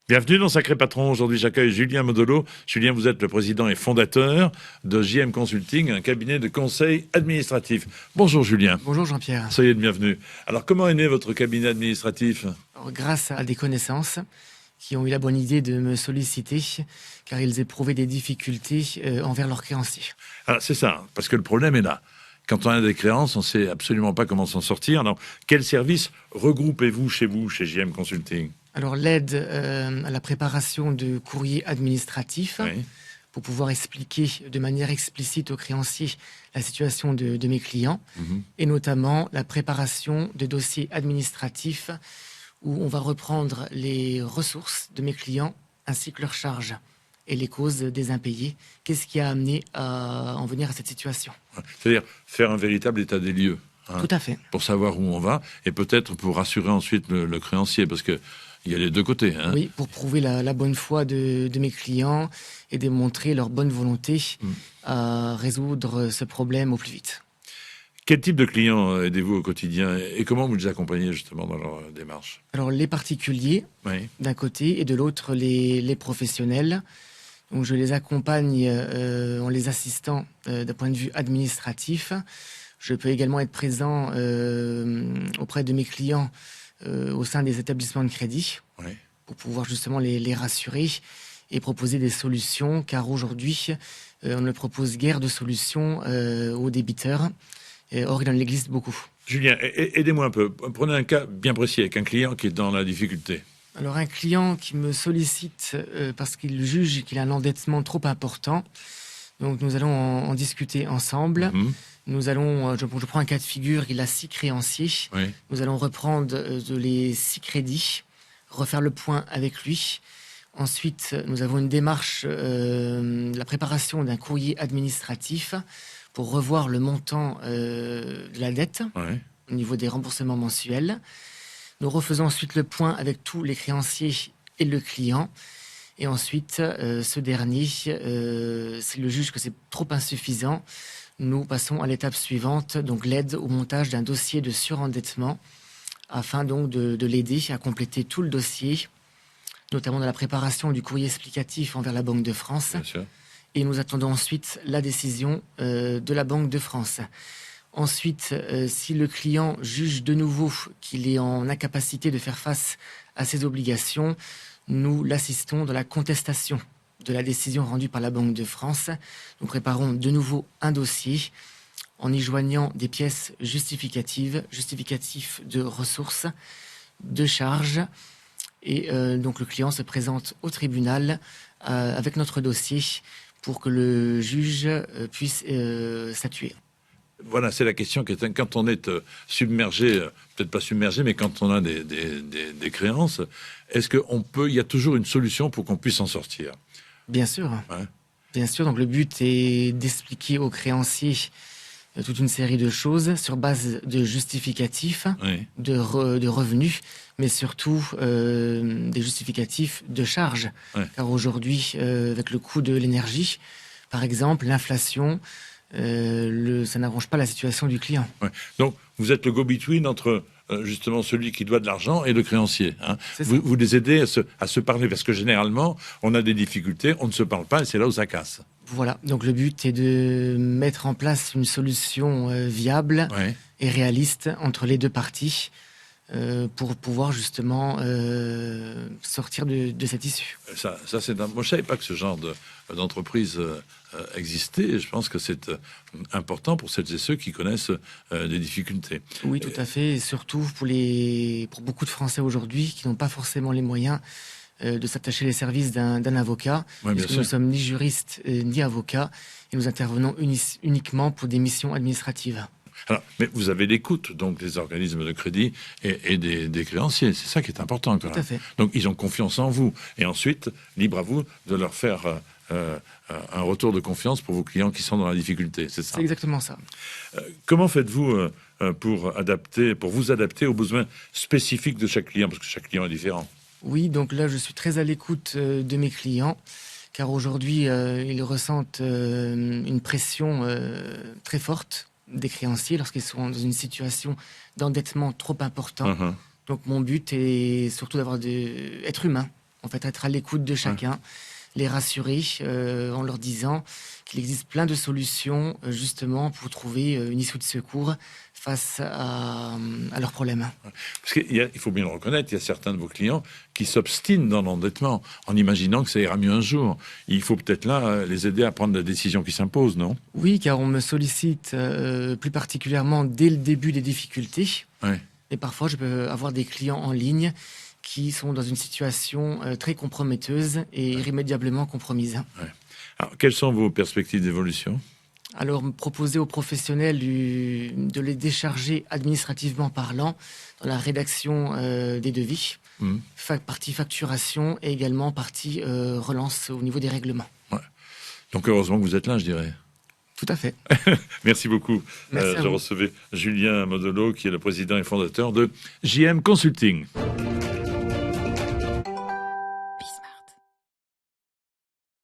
Bienvenue dans Sacré Patron. Aujourd'hui, j'accueille Julien Modolo. Julien, vous êtes le président et fondateur de JM Consulting, un cabinet de conseil administratif. Bonjour Julien. Bonjour Jean-Pierre. Soyez le bienvenu. Alors, comment est né votre cabinet administratif? Alors, grâce à des connaissances qui ont eu la bonne idée de me solliciter, car ils éprouvaient des difficultés envers leurs créanciers. Alors, c'est ça, parce que le problème est là. Quand on a des créances, on ne sait absolument pas comment s'en sortir. Alors, quel service regroupez-vous, chez JM Consulting? Alors l'aide à la préparation de courriers administratifs, Oui. pour pouvoir expliquer de manière explicite aux créanciers la situation de mes clients, et notamment la préparation de dossiers administratifs où on va reprendre les ressources de mes clients ainsi que leurs charges et les causes des impayés. Qu'est-ce qui a amené à en venir à cette situation? C'est-à-dire faire un véritable état des lieux. Tout à fait. Pour savoir où on va et peut-être pour rassurer ensuite le créancier, parce que il y a les deux côtés. Oui, pour prouver la bonne foi de mes clients et démontrer leur bonne volonté à résoudre ce problème au plus vite. Quel type de clients aidez-vous au quotidien et comment vous les accompagnez justement dans leur démarche? Alors les particuliers Oui. d'un côté et de l'autre les professionnels. Donc je les accompagne en les assistant d'un point de vue administratif. Je peux également être présent auprès de mes clients au sein des établissements de crédit, Oui. pour pouvoir justement les rassurer et proposer des solutions, car aujourd'hui, on ne propose guère de solutions aux débiteurs. Or, il en existe beaucoup. Julien, aidez-moi un peu. Prenez un cas bien précis avec un client qui est dans la difficulté. Alors, un client qui me sollicite parce qu'il juge qu'il a un endettement trop important. Donc, nous allons en discuter ensemble. Nous allons, je prends un cas de figure, il a 6 créanciers. Oui. Nous allons reprendre les 6 crédits, refaire le point avec lui. Ensuite, nous avons une démarche, la préparation d'un courrier administratif pour revoir le montant de la dette Oui. au niveau des remboursements mensuels. Nous refaisons ensuite le point avec tous les créanciers et le client. Et ensuite, ce dernier, s'il le juge que c'est trop insuffisant, nous passons à l'étape suivante, donc l'aide au montage d'un dossier de surendettement, afin donc de l'aider à compléter tout le dossier, notamment dans la préparation du courrier explicatif envers la Banque de France. Bien sûr. Et nous attendons ensuite la décision de la Banque de France. Ensuite, si le client juge de nouveau qu'il est en incapacité de faire face à ses obligations, nous l'assistons dans la contestation de la décision rendue par la Banque de France. Nous préparons de nouveau un dossier en y joignant des pièces justificatifs de ressources, de charges. Et donc le client se présente au tribunal avec notre dossier pour que le juge puisse statuer. Voilà, c'est la question qui est quand on est submergé, peut-être pas submergé, mais quand on a des créances, est-ce il y a toujours une solution pour qu'on puisse en sortir? Bien sûr. Ouais. Bien sûr, donc le but est d'expliquer aux créanciers toute une série de choses sur base de justificatifs, Oui. de revenus, mais surtout des justificatifs de charges. Ouais. Car aujourd'hui, avec le coût de l'énergie, par exemple, l'inflation, ça n'arrange pas la situation du client. Ouais. Donc, vous êtes le go-between entre justement celui qui doit de l'argent et le créancier. Vous les aidez à se parler, parce que généralement, on a des difficultés, on ne se parle pas, et c'est là où ça casse. Voilà, donc le but est de mettre en place une solution viable Ouais. et réaliste entre les deux parties pour pouvoir justement sortir de cette issue. Ça c'est moi, je ne savais pas que ce genre d'entreprise existait, et je pense que c'est important pour celles et ceux qui connaissent des difficultés. Oui, tout à fait, et surtout pour beaucoup de Français aujourd'hui qui n'ont pas forcément les moyens de s'attacher les services d'un avocat, Ouais, puisque nous ne sommes ni juristes ni avocats, et nous intervenons uniquement pour des missions administratives. Alors, mais vous avez l'écoute donc des organismes de crédit et des créanciers, c'est ça qui est important quand même. Tout à fait. Donc ils ont confiance en vous, et ensuite libre à vous de leur faire un retour de confiance pour vos clients qui sont dans la difficulté, c'est ça? C'est exactement ça. Comment faites-vous pour vous adapter aux besoins spécifiques de chaque client, parce que chaque client est différent? Oui, donc là, je suis très à l'écoute de mes clients, car aujourd'hui, ils ressentent une pression très forte des créanciers lorsqu'ils sont dans une situation d'endettement trop important. Donc, mon but est surtout d'être humain En fait, être à l'écoute de chacun, les rassurer en leur disant qu'il existe plein de solutions justement pour trouver une issue de secours face à leurs problèmes. Parce qu'il faut bien le reconnaître, il y a certains de vos clients qui s'obstinent dans l'endettement en imaginant que ça ira mieux un jour. Il faut peut-être là les aider à prendre la décision qui s'impose, non? Oui, car on me sollicite plus particulièrement dès le début des difficultés. Ouais. Et parfois, je peux avoir des clients en ligne qui sont dans une situation très comprometteuse et irrémédiablement compromise. Ouais. Alors, quelles sont vos perspectives d'évolution? Alors, proposer aux professionnels de les décharger administrativement parlant dans la rédaction des devis, partie facturation et également partie relance au niveau des règlements. Ouais. Donc, heureusement que vous êtes là, je dirais. Tout à fait. Merci beaucoup. Merci je recevais Julien Modolo, qui est le président et fondateur de JM Consulting.